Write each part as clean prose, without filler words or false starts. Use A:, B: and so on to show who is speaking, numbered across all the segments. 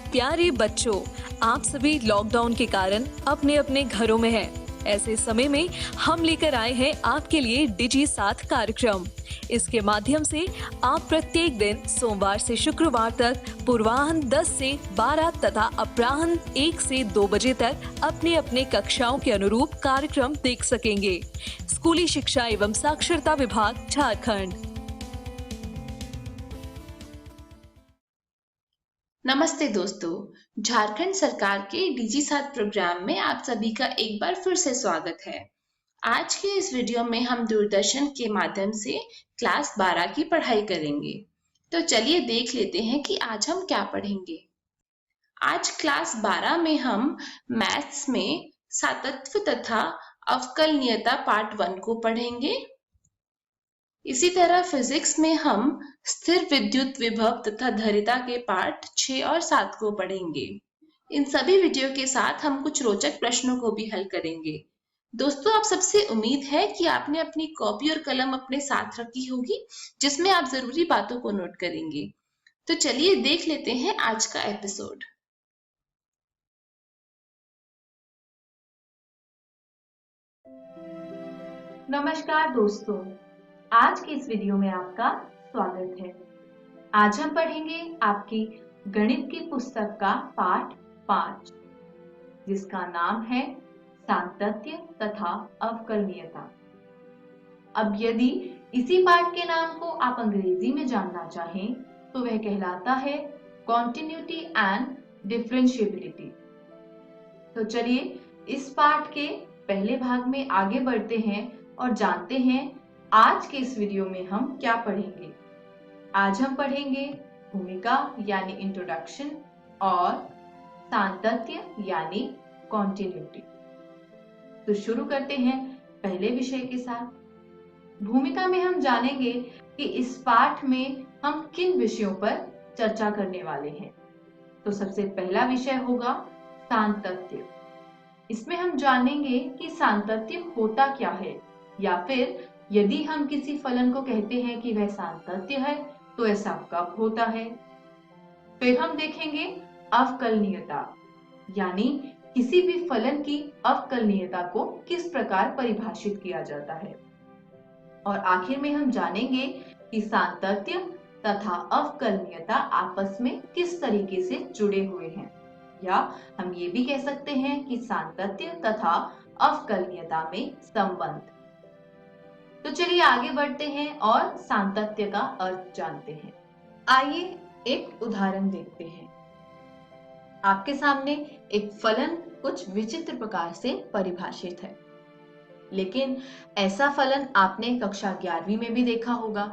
A: प्यारे बच्चों, आप सभी लॉकडाउन के कारण अपने अपने घरों में हैं। ऐसे समय में हम लेकर आए हैं आपके लिए डिजी साथ कार्यक्रम। इसके माध्यम से आप प्रत्येक दिन सोमवार से शुक्रवार तक पूर्वाह्न 10 से 12 तथा अपराह्न 1 से 2 बजे तक अपने अपने कक्षाओं के अनुरूप कार्यक्रम देख सकेंगे। स्कूली शिक्षा एवं साक्षरता विभाग, झारखंड।
B: नमस्ते दोस्तों, झारखंड सरकार के डिजी साथ प्रोग्राम में आप सभी का एक बार फिर से स्वागत है। आज के इस वीडियो में हम दूरदर्शन के माध्यम से क्लास 12 की पढ़ाई करेंगे। तो चलिए देख लेते हैं कि आज हम क्या पढ़ेंगे। आज क्लास 12 में हम मैथ्स में सातत्य तथा अवकलनीयता पार्ट 1 को पढ़ेंगे। इसी तरह फिजिक्स में हम स्थिर विद्युत विभव तथा धारिता के पार्ट 6 और 7 को पढ़ेंगे। इन सभी वीडियो के साथ हम कुछ रोचक प्रश्नों को भी हल करेंगे। दोस्तों, आप सबसे उम्मीद है कि आपने अपनी कॉपी और कलम अपने साथ रखी होगी, जिसमें आप जरूरी बातों को नोट करेंगे। तो चलिए देख लेते हैं आज का एपिसोड।
C: नमस्कार दोस्तों, आज के इस वीडियो में आपका स्वागत है। आज हम पढ़ेंगे आपकी गणित की पुस्तक का पाठ 5, जिसका नाम है सातत्य तथा अवकलनीयता। अब यदि इसी पाठ के नाम को आप अंग्रेजी में जानना चाहें तो वह कहलाता है कॉन्टिन्यूटी एंड डिफरेंशिएबिलिटी। तो चलिए इस पाठ के पहले भाग में आगे बढ़ते हैं और जानते हैं आज के इस वीडियो में हम क्या पढ़ेंगे। आज हम पढ़ेंगे भूमिका यानी इंट्रोडक्शन और सातत्य यानी कॉन्टिन्यूटी। तो शुरू करते हैं पहले विषय के साथ। भूमिका में हम जानेंगे कि इस पाठ में हम किन विषयों पर चर्चा करने वाले हैं। तो सबसे पहला विषय होगा सातत्य। इसमें हम जानेंगे कि सातत्य होता क्या है, या फिर यदि हम किसी फलन को कहते हैं कि वह सातत्य है तो ऐसा कब होता है। फिर हम देखेंगे अवकलनीयता, यानी किसी भी फलन की अवकलनीयता को किस प्रकार परिभाषित किया जाता है। और आखिर में हम जानेंगे कि सातत्य तथा अवकलनीयता आपस में किस तरीके से जुड़े हुए हैं, या हम ये भी कह सकते हैं कि सातत्य तथा अवकलनीयता में संबंध। तो चलिए आगे बढ़ते हैं और सातत्य का अर्थ जानते हैं। आइए एक उदाहरण देखते हैं। आपके सामने एक फलन कुछ विचित्र प्रकार से परिभाषित है, लेकिन ऐसा फलन आपने कक्षा 11वीं में भी देखा होगा।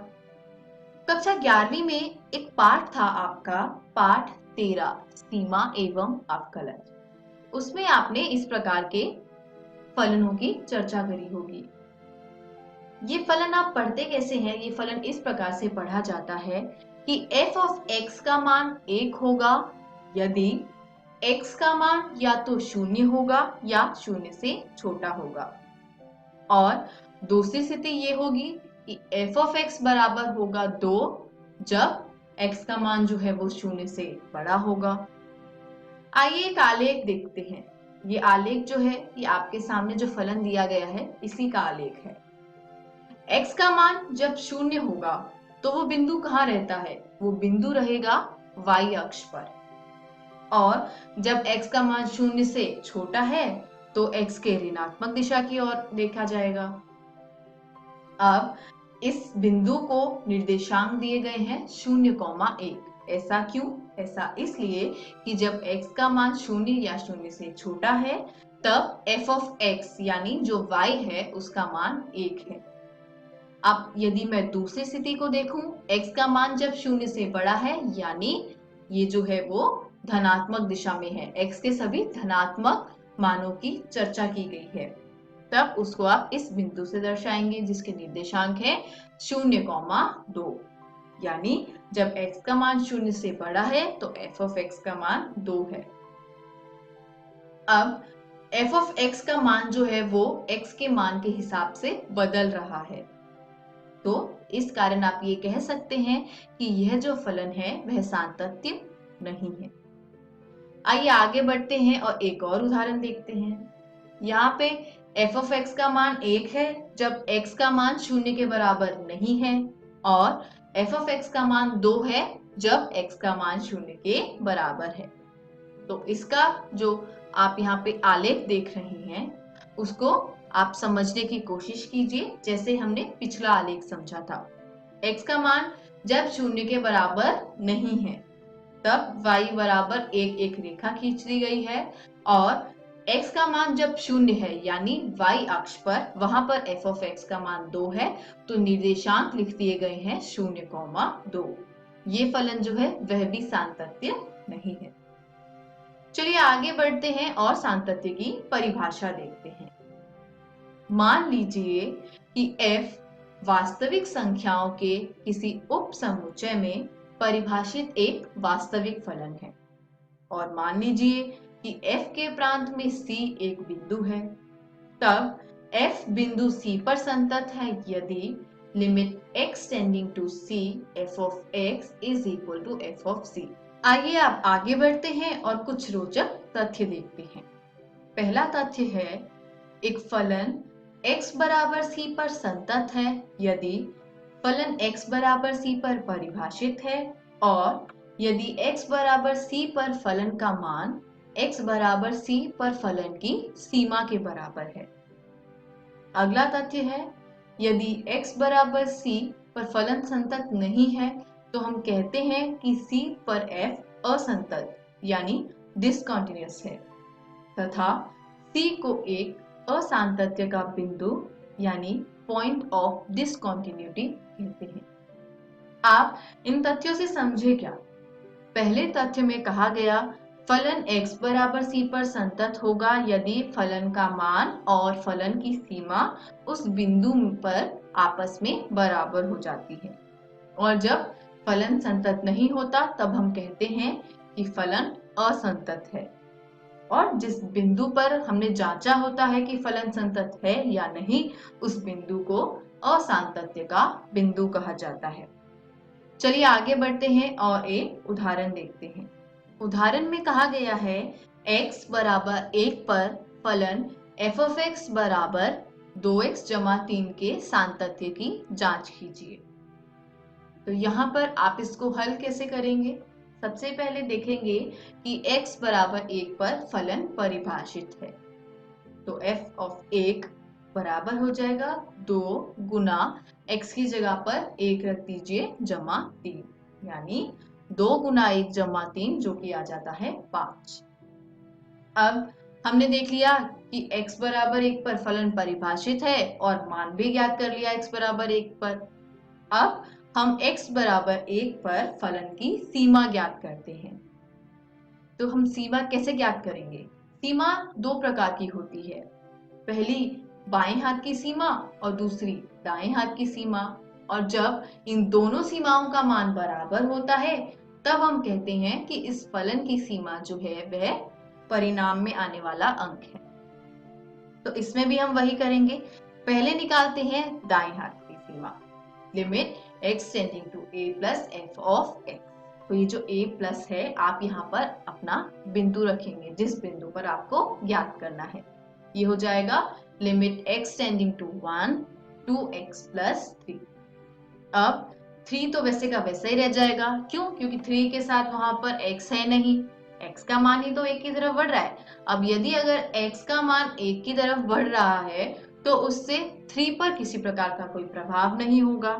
C: कक्षा 11वीं में एक पाठ था आपका, पाठ 13, सीमा एवं अवकलन। उसमें आपने इस प्रकार के फलनों की चर्चा करी होगी। ये फलन आप पढ़ते कैसे हैं? ये फलन इस प्रकार से पढ़ा जाता है कि f ऑफ x का मान 1 होगा यदि x का मान या तो 0 होगा या 0 से छोटा होगा, और दूसरी स्थिति ये होगी कि f ऑफ x बराबर होगा 2 जब x का मान जो है वो 0 से बड़ा होगा। आइए एक आलेख देखते हैं। ये आलेख जो है ये आपके सामने जो फलन दिया गया है इसी का आलेख है। x का मान जब 0 होगा तो वो बिंदु कहाँ रहता है? वो बिंदु रहेगा y अक्ष पर, और जब x का मान 0 से छोटा है तो x के ऋणात्मक दिशा की ओर देखा जाएगा। अब इस बिंदु को निर्देशांक दिए गए हैं 0,1। ऐसा क्यों? ऐसा इसलिए कि जब x का मान 0 या 0 से छोटा है तब f ऑफ x यानी जो y है उसका मान 1 है। अब यदि मैं दूसरी स्थिति को देखूं, x का मान जब 0 से बड़ा है यानी ये जो है वो धनात्मक दिशा में है, x के सभी धनात्मक मानों की चर्चा की गई है, तब उसको आप इस बिंदु से दर्शाएंगे जिसके निर्देशांक है 0,2। यानी जब x का मान 0 से बड़ा है तो f ऑफ x का मान 2 है। अब f ऑफ x का मान जो है वो x के मान के हिसाब से बदल रहा है, तो इस कारण आप ये कह सकते हैं कि यह जो फलन है वह सातत्य नहीं है। आइए आगे बढ़ते हैं और एक और उदाहरण देखते हैं। यहाँ पे f ऑफ x का मान 1 है जब x का मान 0 के बराबर नहीं है, और f ऑफ x का मान 2 है जब x का मान 0 के बराबर है। तो इसका जो आप यहाँ पे आलेख देख रहे हैं उसको आप समझने की कोशिश कीजिए, जैसे हमने पिछला आलेख समझा था। x का मान जब 0 के बराबर नहीं है तब y बराबर एक रेखा खींच दी गई है, और x का मान जब 0 है यानी y अक्ष पर, वहां पर f ऑफ x का मान 2 है, तो निर्देशांक लिख दिए गए हैं 0,2। ये फलन जो है वह भी सातत्य नहीं है। चलिए आगे बढ़ते हैं और सातत्य की परिभाषा देखते हैं। मान लीजिए कि f वास्तविक संख्याओं के किसी उप समुच्चय में परिभाषित एक वास्तविक फलन है, और मान लीजिए कि f के प्रांत में c एक बिंदु है, तब f बिंदु c पर संतत है यदि limit x tending to c f of x is equal to f of c। आइए आप आगे बढ़ते हैं और कुछ रोचक तथ्य देखते हैं। पहला तथ्य है एक फलन x बराबर c पर संतत है यदि फलन x बराबर c पर परिभाषित है, और यदि x बराबर c पर फलन का मान x बराबर c पर फलन की सीमा के बराबर है। अगला तथ्य है यदि x बराबर c पर फलन संतत नहीं है तो हम कहते हैं कि c पर f असंतत यानी डिसकंटिन्यूअस है, तथा c को एक असांतत्य का बिंदु यानी पॉइंट ऑफ डिसकंटिन्यूटी कहते हैं। आप इन तथ्यों से समझे क्या? पहले तथ्य में कहा गया फलन x बराबर c पर संतत होगा यदि फलन का मान और फलन की सीमा उस बिंदु पर आपस में बराबर हो जाती है, और जब फलन संतत नहीं होता तब हम कहते हैं कि फलन असंतत है। और जिस बिंदु पर हमने जांचा होता है कि फलन संतत है या नहीं, उस बिंदु को असांतत्य का बिंदु कहा जाता है। चलिए आगे बढ़ते हैं और एक उदाहरण देखते हैं। उदाहरण में कहा गया है x बराबर 1 पर फलन f ऑफ x बराबर 2x जमा 3 के सातत्य की जांच कीजिए। तो यहाँ पर आप इसको हल कैसे करेंगे? सबसे पहले देखेंगे कि x बराबर 1 पर फलन परिभाषित है, तो f ऑफ 1 बराबर हो जाएगा 2 गुना x की जगह पर 1 रख दीजिए जमा 3, यानी 2 गुना 1 जमा 3 जो कि आ जाता है 5। अब हमने देख लिया कि x बराबर 1 पर फलन परिभाषित है और मान भी ज्ञात कर लिया x बराबर 1 पर। अब हम x बराबर 1 पर फलन की सीमा ज्ञात करते हैं। तो हम सीमा कैसे ज्ञात करेंगे? सीमा दो प्रकार की होती है, पहली बाएं हाथ की सीमा और दूसरी दाएं हाथ की सीमा, और जब इन दोनों सीमाओं का मान बराबर होता है तब हम कहते हैं कि इस फलन की सीमा जो है वह परिणाम में आने वाला अंक है। तो इसमें भी हम वही करेंगे, पहले निकालते हैं दाएं हाथ की सीमा, limit x tending to a plus f of x। तो ये जो a प्लस है आप यहाँ पर अपना बिंदु रखेंगे जिस बिंदु पर आपको ज्ञात करना है। ये हो जाएगा limit x tending to 1 two x plus 3। अब 3 तो वैसे का वैसा ही रह जाएगा, क्यों? क्योंकि 3 के साथ वहां पर x है नहीं, x का मान ही तो 1 की तरफ बढ़ रहा है। अब यदि अगर x का मान 1 की तरफ बढ़ रहा है तो उससे 3 पर किसी प्रकार का कोई प्रभाव नहीं होगा,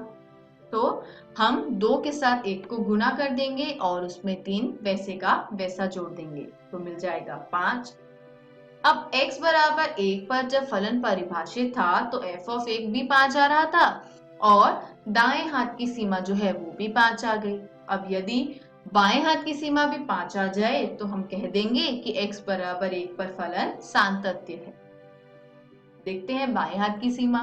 C: तो हम 2 के साथ 1 को गुना कर देंगे और उसमें 3 वैसे का वैसा जोड़ देंगे, तो मिल जाएगा 5। अब x बराबर 1 पर जब फलन परिभाषित था तो f ऑफ 1 भी 5 आ रहा था और दाएं हाथ की सीमा जो है वो भी 5 आ गई। अब यदि बाएं हाथ की सीमा भी 5 आ जाए तो हम कह देंगे कि x बराबर 1 पर फलन सातत्य है। देखते हैं बाएं हाथ की सीमा।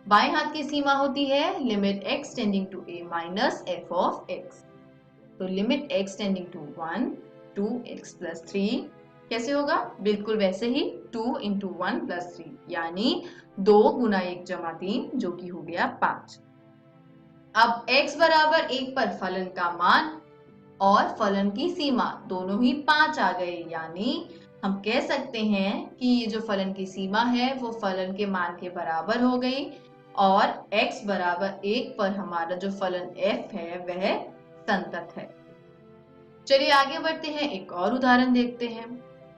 C: बाएं हाथ की सीमा होती है limit x tending to a minus f of x। तो limit x tending to 1 two x plus 3 कैसे होगा? बिल्कुल वैसे ही 2 इंटू 1 प्लस 3, यानी 2 गुना 1 जमा 3 जो कि हो गया 5। अब x बराबर 1 पर फलन का मान और फलन की सीमा दोनों ही 5 आ गए। यानी हम कह सकते हैं कि ये जो फलन की सीमा है वो फलन के मान के बराबर हो गई और x बराबर 1 पर हमारा जो फलन f है वह संतत है। चलिए आगे बढ़ते हैं, एक और उदाहरण देखते हैं।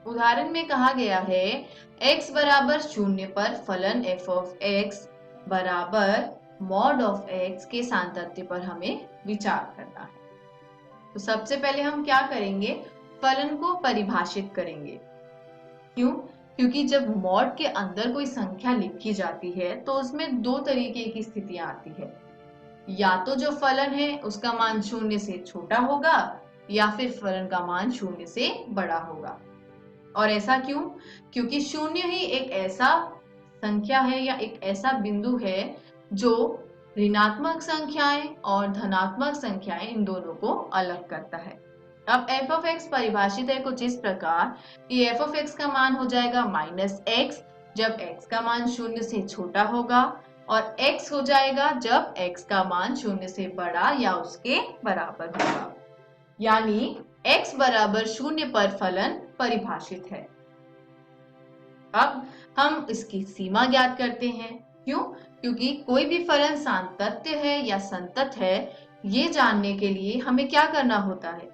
C: उदाहरण में कहा गया है x बराबर 0 पर फलन f ऑफ x बराबर मॉड ऑफ x के सातत्य पर हमें विचार करना है। तो सबसे पहले हम क्या करेंगे, फलन को परिभाषित करेंगे। क्यों? क्योंकि जब मॉड के अंदर कोई संख्या लिखी जाती है तो उसमें दो तरीके की स्थितियां आती है। या तो जो फलन है उसका मान 0 से छोटा होगा या फिर फलन का मान 0 से बड़ा होगा। और ऐसा क्यों? क्योंकि 0 ही एक ऐसा संख्या है या एक ऐसा बिंदु है जो ऋणात्मक संख्याएं और धनात्मक संख्याएं इन दोनों को अलग करता है। अब f ऑफ x परिभाषित है कुछ इस प्रकार कि f ऑफ x का मान हो जाएगा -x जब x का मान 0 से छोटा होगा और x हो जाएगा जब x का मान 0 से बड़ा या उसके बराबर होगा। यानी x बराबर 0 पर फलन परिभाषित है। अब हम इसकी सीमा ज्ञात करते हैं। क्यों? क्योंकि कोई भी फलन सातत्य है या संतत है ये जानने के लिए हमें क्या करना होता है,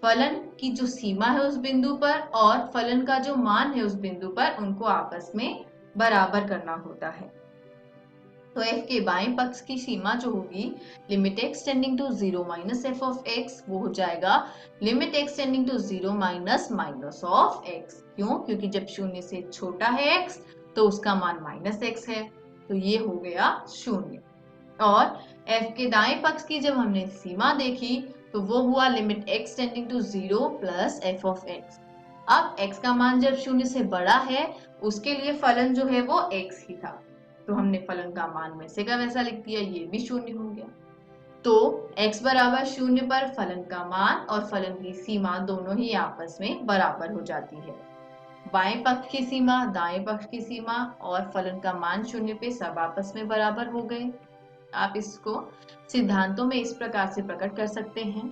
C: फलन की जो सीमा है उस बिंदु पर और फलन का जो मान है उस बिंदु पर उनको आपस में बराबर करना होता है। तो f के बाएं पक्ष की सीमा जो होगी limit x tending to 0 minus f of x वो हो जाएगा limit x tending to 0 minus minus of x। क्यों? क्योंकि जब 0 से छोटा है x तो उसका मान -x है, तो ये हो गया 0। और f के दाएं पक्ष की जब हमने सीमा देखी तो वो हुआ limit x tending to 0 plus f of x। अब x का मान जब 0 से बड़ा है उसके लिए फलन जो है वो x ही था, तो हमने फलन का मान वैसे का वैसा लिख दिया, ये भी 0 हो गया। तो x बराबर 0 पर फलन का मान और फलन की सीमा दोनों ही आपस में बराबर हो जाती है। बाएं पक्ष की सीमा, दाएं पक्ष की सीमा और फलन का मान 0 पे सब आपस में बराबर हो गए। आप इसको सिद्धांतों में इस प्रकार से प्रकट कर सकते हैं।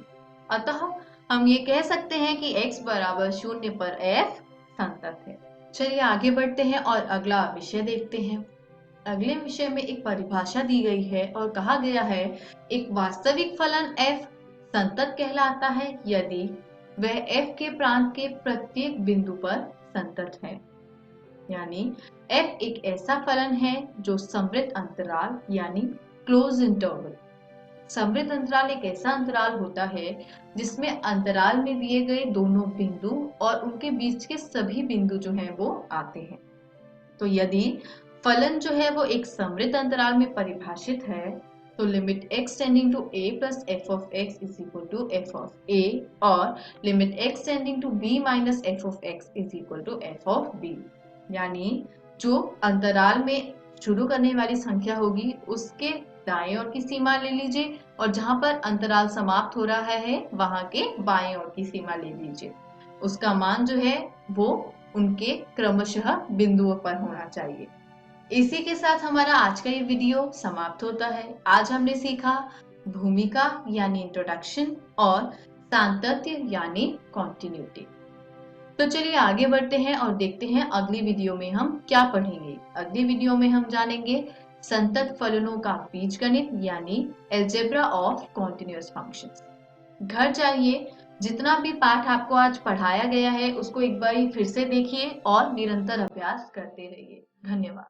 C: अतः हम ये कह सकते हैं कि x बराबर 0 पर f संतत है। चलिए आगे बढ़ते हैं और अगला विषय देखते हैं। अगले विषय में एक परिभाषा दी गई है और कहा गया है एक वास्तविक फलन f संतत कहलाता है यदि वह f के प्रांत के प्रत्येक बिंदु पर संतत है। यानी f एक ऐसा फलन है जो समृद्ध अंतराल यानी क्लोज इंटरवल। समृद्ध अंतराल एक ऐसा अंतराल होता है जिसमें अंतराल में दिए गए दोनों बिंदु और उनके बीच के सभी बिंदु जो हैं वो आते हैं। तो यदि फलन जो है वो एक समृद्ध अंतराल में परिभाषित है तो limit x tending to a plus f of x is equal to f of a और limit x tending to b minus f of x is equal to f of b। यानी जो अंतराल में शुरू करने वाली संख्या होगी उसके दाएं ओर की सीमा ले लीजिए और जहां पर अंतराल समाप्त हो रहा है वहां के बाएं ओर की सीमा ले लीजिए। उसका मान जो है वो उनके क्रमशः बिंदुओं पर होना चाहिए। इसी के साथ हमारा आज का ये वीडियो समाप्त होता है। आज हमने सीखा भूमिका यानी इंट्रोडक्शन और सातत्य यानी कॉन्टिन्यूटी। तो चलिए आगे बढ़ते हैं और देखते हैं अगली वीडियो में हम क्या पढ़ेंगे। अगली वीडियो में हम जानेंगे संतत फलनों का बीजगणित यानी अलजेब्रा ऑफ कॉन्टिन्यूअस फंक्शंस। घर जाइए, जितना भी पाठ आपको आज पढ़ाया गया है उसको एक बार फिर से देखिए और निरंतर अभ्यास करते रहिए। धन्यवाद।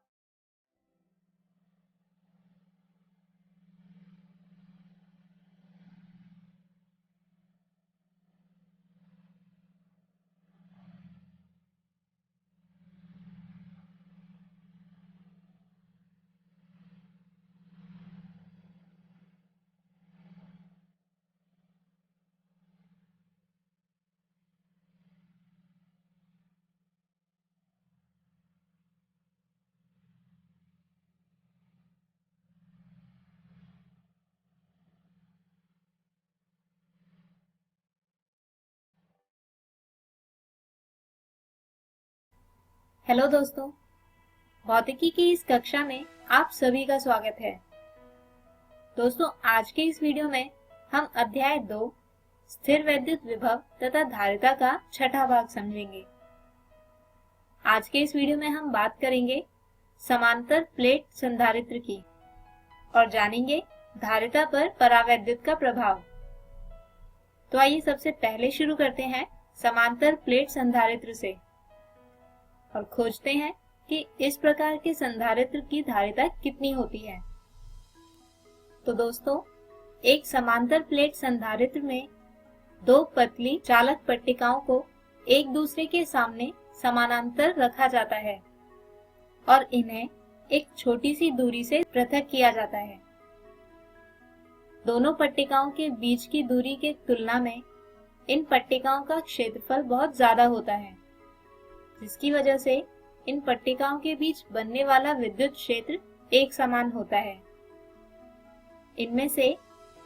D: हेलो दोस्तों, भौतिकी की इस कक्षा में आप सभी का स्वागत है। दोस्तों, आज के इस वीडियो में हम अध्याय 2 स्थिर वैद्युत विभव तथा धारिता का छठा भाग समझेंगे। आज के इस वीडियो में हम बात करेंगे समांतर प्लेट संधारित्र की और जानेंगे धारिता पर परावैद्युत का प्रभाव। तो आइए सबसे पहले शुरू करते हैं समांतर प्लेट संधारित्र से और खोजते हैं कि इस प्रकार के संधारित्र की धारिता कितनी होती है। तो दोस्तों, एक समांतर प्लेट संधारित्र में दो पतली चालक पट्टिकाओं को एक दूसरे के सामने समानांतर रखा जाता है और इन्हें एक छोटी सी दूरी से पृथक किया जाता है। दोनों पट्टिकाओं के बीच की दूरी के तुलना में इन पट्टिकाओं का क्षेत्रफल बहुत ज्यादा होता है, जिसकी वजह से इन पट्टिकाओं के बीच बनने वाला विद्युत क्षेत्र एक समान होता है। इनमें से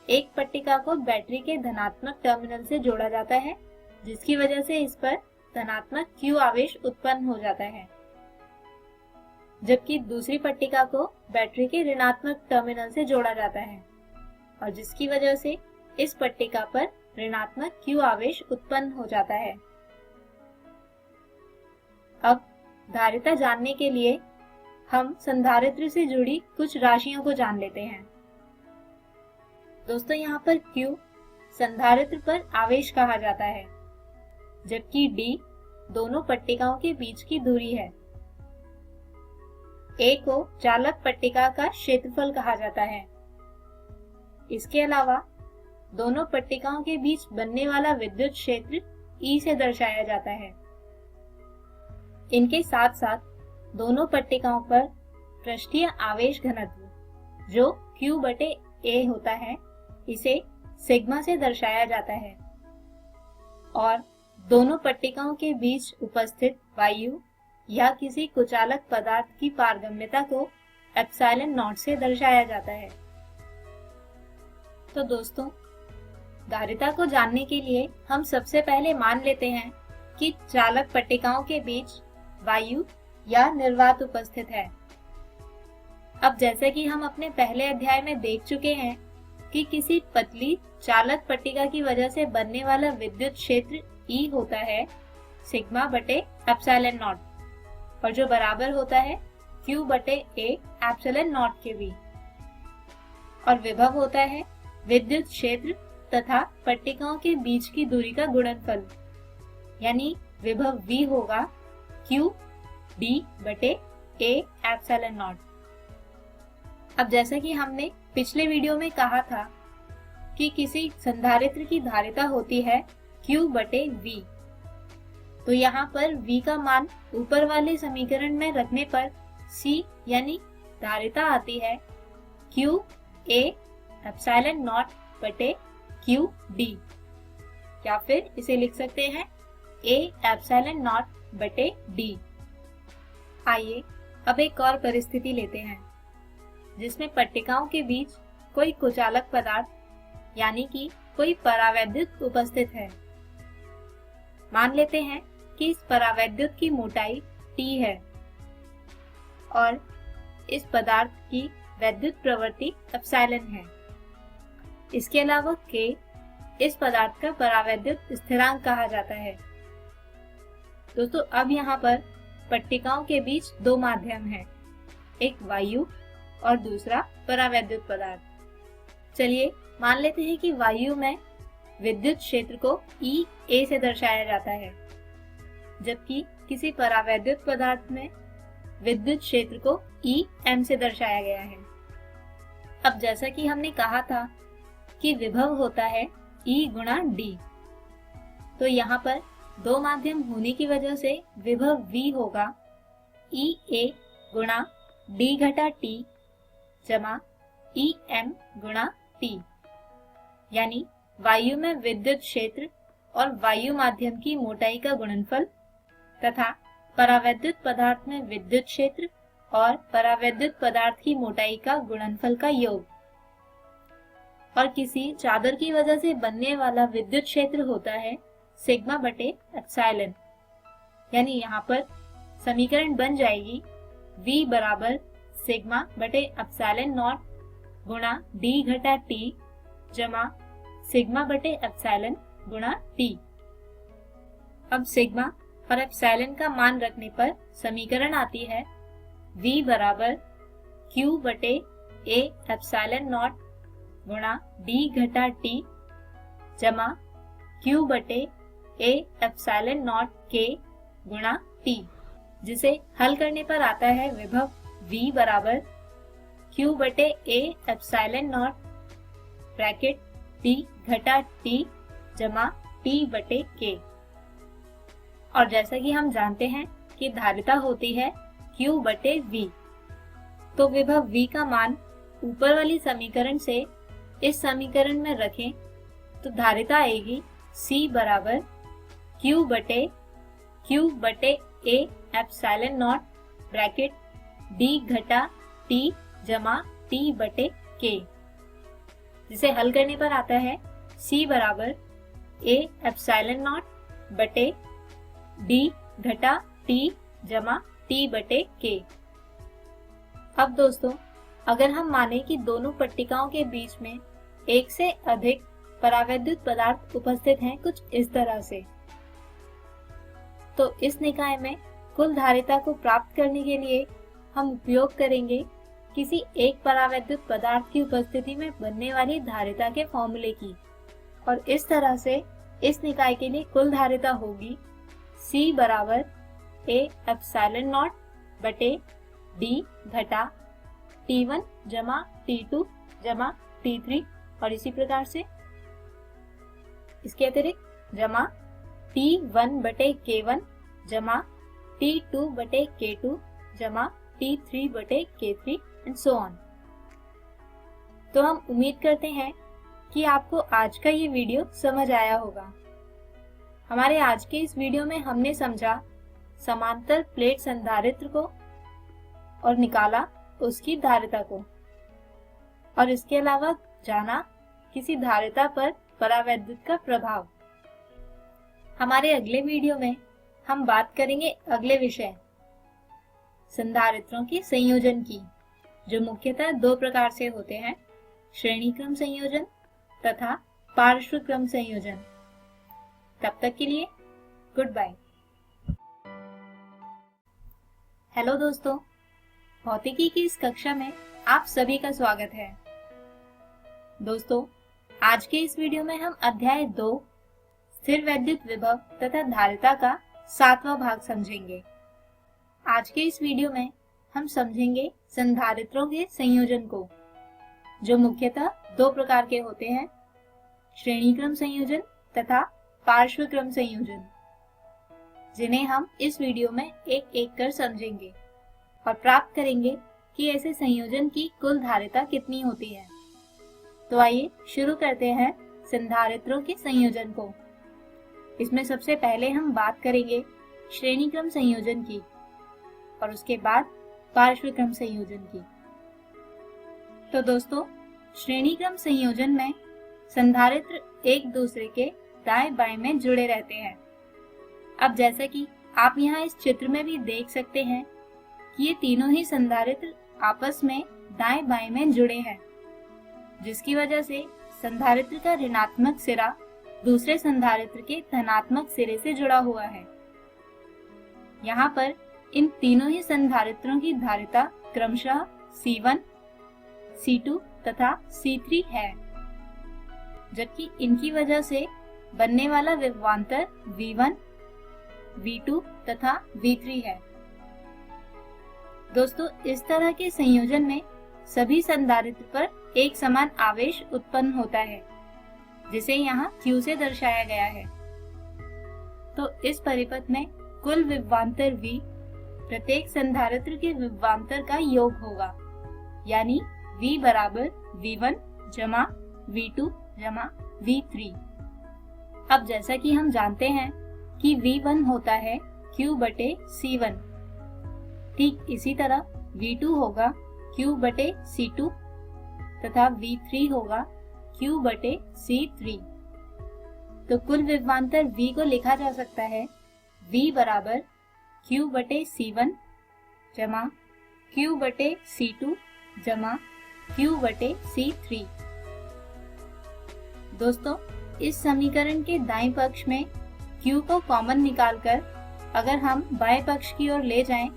D: एक पट्टिका को बैटरी के धनात्मक टर्मिनल से जोड़ा जाता है, जिसकी वजह से इस पर धनात्मक Q आवेश उत्पन्न हो जाता है, जबकि दूसरी पट्टिका को बैटरी के ऋणात्मक टर्मिनल से जोड़ा जाता है और जिसकी वजह से इस पट्टिका पर ऋणात्मक Q आवेश उत्पन्न हो जाता है। अब धारिता जानने के लिए हम संधारित्र से जुड़ी कुछ राशियों को जान लेते हैं। दोस्तों, यहाँ पर Q संधारित्र पर आवेश कहा जाता है, जबकि D दोनों पट्टिकाओं के बीच की दूरी है। A को चालक पट्टिका का क्षेत्रफल कहा जाता है। इसके अलावा दोनों पट्टिकाओं के बीच बनने वाला विद्युत क्षेत्र E से दर्शाया जाता है। इनके साथ साथ दोनों पट्टिकाओं पर पृष्ठीय आवेश घनत्व जो Q/A होता है, इसे सिग्मा से दर्शाया जाता है और दोनों पट्टिकाओं के बीच उपस्थित वायु या किसी कुचालक पदार्थ की पारगम्यता को एप्सिलॉन नॉट से दर्शाया जाता है। तो दोस्तों, धारिता को जानने के लिए हम सबसे पहले मान लेते हैं कि चालक पट्टिकाओं के बीच वायु या निर्वात उपस्थित है। अब जैसे कि हम अपने पहले अध्याय में देख चुके हैं कि किसी पतली चालक पट्टिका की वजह से बनने वाला विद्युत क्षेत्र E होता है σ/ε0 और जो बराबर होता है Q/A ε0 के भी, और विभव होता है विद्युत क्षेत्र तथा पट्टिकाओं के बीच की दूरी का गुणनफल, यानी विभव V होगा QD/A ε0। अब जैसा कि हमने पिछले वीडियो में कहा था कि किसी संधारित्र की धारिता होती है Q/V, तो यहाँ पर V का मान ऊपर वाले समीकरण में रखने पर C यानी धारिता आती है QA ε0/QD, या फिर इसे लिख सकते हैं A ε0/D। आइए अब एक और परिस्थिति लेते हैं जिसमें पट्टिकाओं के बीच कोई कुचालक पदार्थ यानी कि कोई परावैद्युत उपस्थित है। मान लेते हैं कि इस परावैद्युत की मोटाई T है और इस पदार्थ की वैद्युत प्रवृत्ति एप्सिलॉन है। इसके अलावा K इस पदार्थ का परावैद्युत स्थिरांक कहा जाता है। दोस्तों, अब यहाँ पर पट्टिकाओं के बीच दो माध्यम हैं, एक वायु और दूसरा परावैद्युत पदार्थ। चलिए मान लेते हैं कि वायु में विद्युत क्षेत्र को EA से दर्शाया जाता है, जबकि किसी परावैद्युत पदार्थ में विद्युत क्षेत्र को EM से दर्शाया गया है। अब जैसा कि हमने कहा था कि विभव होता है E/D, तो यहाँ पर दो माध्यम होने की वजह से विभव V होगा EA/D-T जमा EM/T, यानी वायु में विद्युत क्षेत्र और वायु माध्यम की मोटाई का गुणनफल तथा परावैद्युत पदार्थ में विद्युत क्षेत्र और परावैद्युत पदार्थ की मोटाई का गुणनफल का योग। और किसी चादर की वजह से बनने वाला विद्युत क्षेत्र होता है σ/ε, यानी यहाँ पर समीकरण बन जाएगी V बराबर σ/ε0 गुणा D-T जमा σ/ε गुणा टी। अब सिग्मा और एप्सिलॉन का मान रखने पर समीकरण आती है V बराबर Q बटे A एप्सिलॉन नॉट गुणा D घटा T जमा Q बटे A एप्सिलॉन नॉट K गुणा T, जिसे हल करने पर आता है विभव V बराबर Q बटे A epsilon not bracket T घटा T जमा T बटे K। और जैसा कि हम जानते हैं कि धारिता होती है Q बटे V, तो विभव V का मान ऊपर वाली समीकरण से इस समीकरण में रखें तो धारिता आएगी C बराबर Q बटे A epsilon not bracket D घटा T जमा T बटे K, जिसे हल करने पर आता है C बराबर A एप्सिलॉन नॉट बटे D घटा T जमा T बटे K। अब दोस्तों, अगर हम माने कि दोनों पट्टिकाओं के बीच में एक से अधिक परावैद्युत पदार्थ उपस्थित हैं कुछ इस तरह से, तो इस निकाय में कुल धारिता को प्राप्त करने के लिए हम उपयोग करेंगे किसी एक परावैद्युत पदार्थ की उपस्थिति में बनने वाली धारिता के फॉर्मूले की, और इस तरह से इस निकाय के लिए कुल धारिता होगी C बराबर A एप्सिलॉन नॉट बटे D घटा T1 जमा T2 जमा T3 और इसी प्रकार से इसके अतिरिक्त जमा T1 बटे K1 जमा T2 बटे K2 जमा T3 बटे K3 एंड सो ऑन। तो हम उम्मीद करते हैं कि आपको आज का ये वीडियो समझ आया होगा। हमारे आज के इस वीडियो में हमने समझा समांतर प्लेट संधारित्र को और निकाला उसकी धारिता को, और इसके अलावा जाना किसी धारिता पर परावैद्युत का प्रभाव। हमारे अगले वीडियो में हम बात करेंगे अगले विषय संधारित्रों के संयोजन की, जो मुख्यतः दो प्रकार से होते हैं, श्रेणी क्रम संयोजन तथा पार्श्व क्रम संयोजन। तब तक के लिए गुड बाय। हेलो दोस्तों, भौतिकी की इस कक्षा में आप सभी का स्वागत है। दोस्तों, आज के इस वीडियो में हम अध्याय 2 स्थिर वैद्युत विभव तथा धारिता का 7वां भाग समझेंगे। आज के इस वीडियो में हम समझेंगे संधारित्रों के संयोजन को, जो मुख्यतः दो प्रकार के होते हैं, श्रेणी क्रम संयोजन तथा पार्श्व क्रम संयोजन, जिन्हें हम इस वीडियो में एक एक कर समझेंगे और प्राप्त करेंगे कि ऐसे संयोजन की कुल धारिता कितनी होती है। तो आइए शुरू करते हैं संधारित्रों के संयोजन को। इसमें सबसे पहले हम बात करेंगे श्रेणी क्रम संयोजन की और उसके बाद पार्श्व क्रम संयोजन की। तो दोस्तों, श्रेणी क्रम संयोजन में संधारित्र एक दूसरे के दाएं बाएं में जुड़े रहते हैं। अब जैसा कि आप यहाँ इस चित्र में भी देख सकते हैं कि ये तीनों ही संधारित्र आपस में दाएं बाएं में जुड़े हैं, जिसकी वजह से संधारित्र का ऋणात्मक सिरा दूसरे संधारित्र के धनात्मक सिरे से जुड़ा हुआ है। यहाँ पर इन तीनों ही संधारित्रों की धारिता क्रमशः C1, C2 तथा C3 है, जबकि इनकी वजह से बनने वाला विभवांतर V1, V2 तथा V3 है। दोस्तों, इस तरह के संयोजन में सभी संधारित्र पर एक समान आवेश उत्पन्न होता है, जिसे यहाँ Q से दर्शाया गया है। तो इस परिपथ में कुल विभवांतर V प्रत्येक संधारित्र के विभवांतर का योग होगा, यानी V बराबर V1 जमा V2 जमा V3। अब जैसा कि हम जानते हैं कि V1 होता है Q बटे C1, ठीक इसी तरह V2 होगा Q बटे C2 तथा V3 होगा Q बटे C3। तो कुल विभवांतर V को लिखा जा सकता है V बराबर Q बटे C1 जमा Q बटे C2 जमा Q बटे C3। दोस्तों, इस समीकरण के दाईं पक्ष में Q को कॉमन निकालकर अगर हम बाएं पक्ष की ओर ले जाएं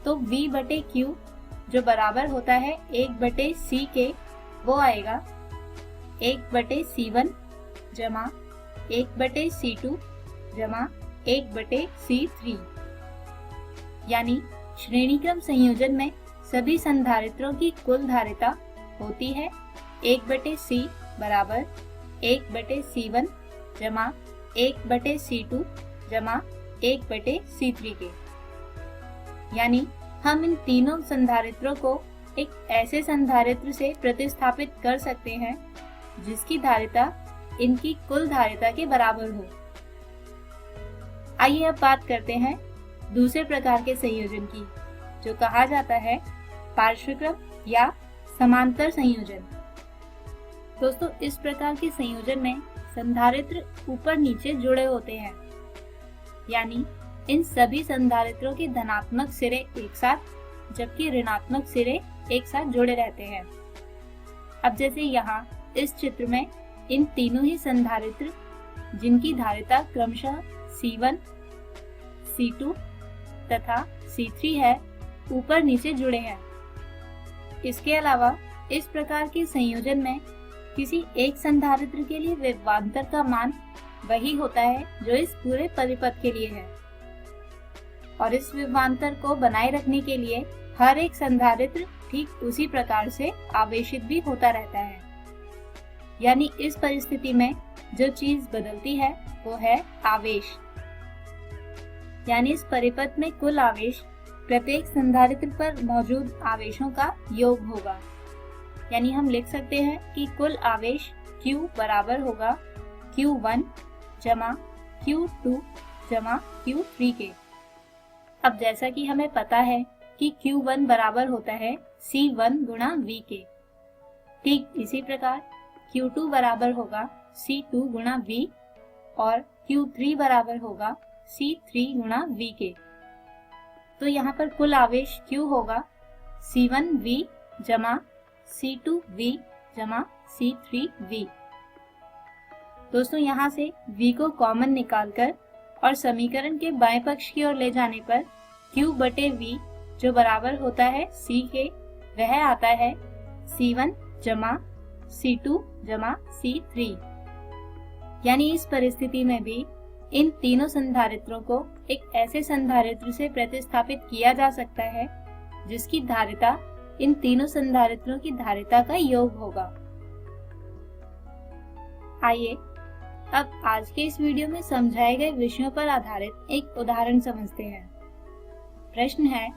D: तो V बटे Q जो बराबर होता है 1 बटे C के, वो आएगा 1 बटे C1 जमा 1 बटे C2 जमा 1 बटे C3। यानी श्रेणीक्रम संयोजन में सभी संधारित्रों की कुल धारिता होती है 1 बटे C बराबर 1 बटे C1 जमा 1 बटे C2 जमा 1 बटे C3 के। यानी हम इन तीनों संधारित्रों को एक ऐसे संधारित्र से प्रतिस्थापित कर सकते हैं जिसकी धारिता इनकी कुल धारिता के बराबर हो। आइए अब बात करते हैं दूसरे प्रकार के संयोजन की, जो कहा जाता है पार्श्वक्रम या समांतर संयोजन। दोस्तों, इस प्रकार के संयोजन में संधारित्र ऊपर नीचे जुड़े होते हैं, यानी इन सभी संधारित्रों के धनात्मक सिरे एक साथ जबकि ऋणात्मक सिरे एक साथ जुड़े रहते हैं। अब जैसे यहाँ इस चित्र में इन तीनों ही संधारित्र जिनकी धारिता क्रमशः C1, C2 तथा C3 है, ऊपर नीचे जुड़े हैं। इसके अलावा इस प्रकार के संयोजन में किसी एक संधारित्र के लिए विभवांतर का मान वही होता है जो इस पूरे परिपथ के लिए है, और इस विभवांतर को बनाए रखने के लिए हर एक संधारित्र ठीक उसी प्रकार से आवेशित भी होता रहता है। यानी इस परिस्थिति में जो चीज बदलती है वो है आवेश। यानी इस परिपथ में कुल आवेश प्रत्येक संधारित्र पर मौजूद आवेशों का योग होगा। यानी हम लिख सकते हैं कि कुल आवेश Q बराबर होगा Q1 जमा Q2 जमा Q3 के। अब जैसा कि हमें पता है कि Q1 बराबर होता है C1 गुणा V के, ठीक इसी प्रकार Q2 बराबर होगा C2 गुणा V और Q3 बराबर होगा C3 गुणा V के। तो यहाँ पर कुल आवेश Q होगा C1V जमा C2V जमा C3V। दोस्तों, यहाँ से V को कॉमन निकालकर और समीकरण के बाएं पक्ष की ओर ले जाने पर Q बटे V जो बराबर होता है C के, वह आता है C1 जमा C2 जमा C3। यानी इस परिस्थिति में भी इन तीनों संधारित्रों को एक ऐसे संधारित्र से प्रतिस्थापित किया जा सकता है जिसकी धारिता इन तीनों संधारित्रों की धारिता का योग होगा। आइए अब आज के इस वीडियो में समझाए गए विषयों पर आधारित एक उदाहरण समझते हैं। प्रश्न है,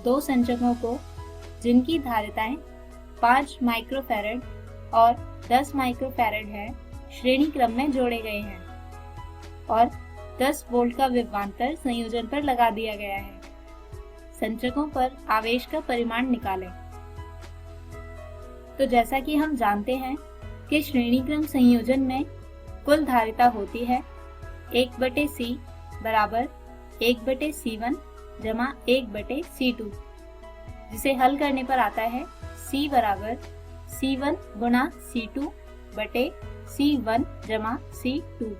D: दो संचकों को जिनकी धारिताएं 5 माइक्रोफैरड और 10 माइक्रोफैरड है, श्रेणी क्रम में जोड़े गए हैं और 10 वोल्ट का विभवांतर संयोजन पर लगा दिया गया है। संचकों पर आवेश का परिमाण निकालें। तो जैसा कि हम जानते हैं कि श्रेणीक्रम संयोजन में कुल धारिता होती है 1 बटे C बराबर 1 बटे C1 जमा 1 बटे C2, जिसे हल करने पर आता है C बराबर C1 गुणा C2 बटे C1 जमा C2।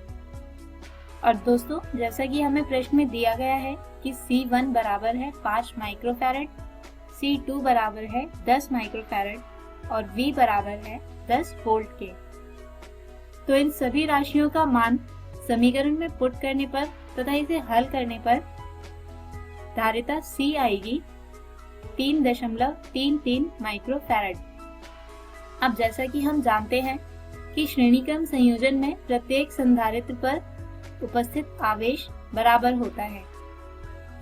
D: और दोस्तों, जैसा कि हमें प्रश्न में दिया गया है कि C1 बराबर है 5 माइक्रोफैरड, C2 बराबर है 10 माइक्रोफैरड और V बराबर है 10 वोल्ट के। तो इन सभी राशियों का मान समीकरण में पुट करने पर तथा इसे हल करने पर धारिता C आएगी 3.33 माइक्रोफैरड। अब जैसा कि हम जानते हैं कि श्रेणीक्रम संयोजन में प्रत्येक संधारित्र पर उपस्थित आवेश बराबर होता है,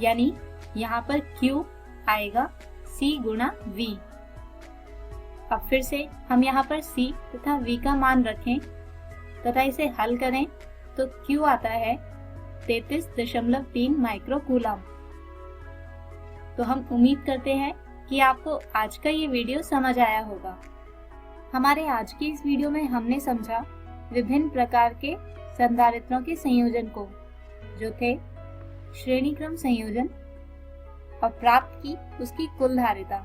D: यानी यहाँ पर Q आएगा C गुणा V। अब फिर से हम यहाँ पर C तथा V का मान रखें तथा इसे हल करें तो Q आता है 33.3 माइक्रोकूलम। तो हम उम्मीद करते हैं कि आपको आज का ये वीडियो समझ आया होगा। हमारे आज की इस वीडियो में हमने समझा विभिन्न प्रकार के संधारित्रों के संयोजन को, जो थे श्रेणीक्रम संयोजन और प्राप्त की उसकी कुल धारिता,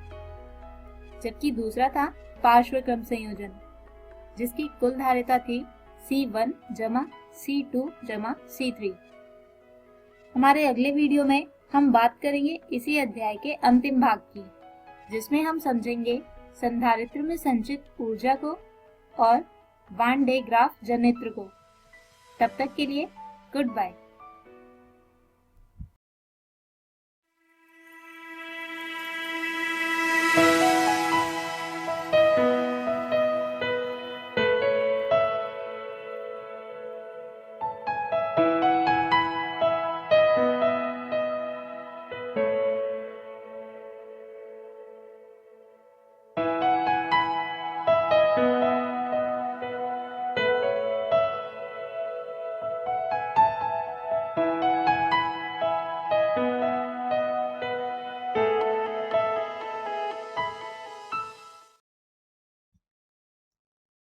D: जबकि दूसरा था पार्श्वक्रम संयोजन जिसकी कुल धारिता थी C1 जमा C2 जमा C3। हमारे अगले वीडियो में हम बात करेंगे इसी अध्याय के अंतिम भाग की, जिसमें हम समझेंगे संधारित्र में संचित ऊर्जा को और वान डे ग्राफ जनित्र को। तब तक के लिए गुड बाय।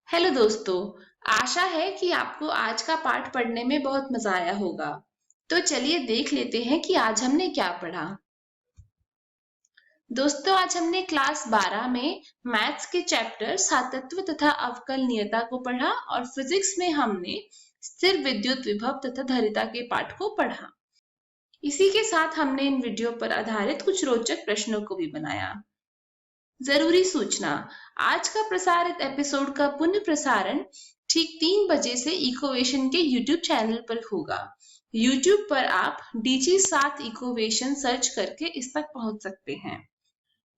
B: हेलो दोस्तों, आशा है कि आपको आज का पाठ पढ़ने में बहुत मजा आया होगा। तो चलिए देख लेते हैं कि आज हमने क्या पढ़ा। दोस्तों, आज हमने क्लास 12 में मैथ्स के चैप्टर सातत्व तथा अवकलनीयता को पढ़ा और फिजिक्स में हमने स्थिर विद्युत विभव तथा धारिता के पाठ को पढ़ा। इसी के साथ हमने इन वीडियो पर आधारित कुछ रोचक प्रश्नों को भी बनाया। जरूरी सूचना, आज का प्रसारित एपिसोड का पुनः प्रसारण ठीक 3 बजे से इकोवेशन के YouTube चैनल पर होगा। YouTube पर आप DG7 इकोवेशन सर्च करके इस तक पहुंच सकते हैं।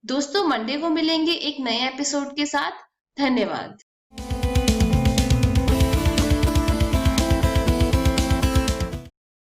B: दोस्तों, मंडे को मिलेंगे एक नए एपिसोड के साथ। धन्यवाद।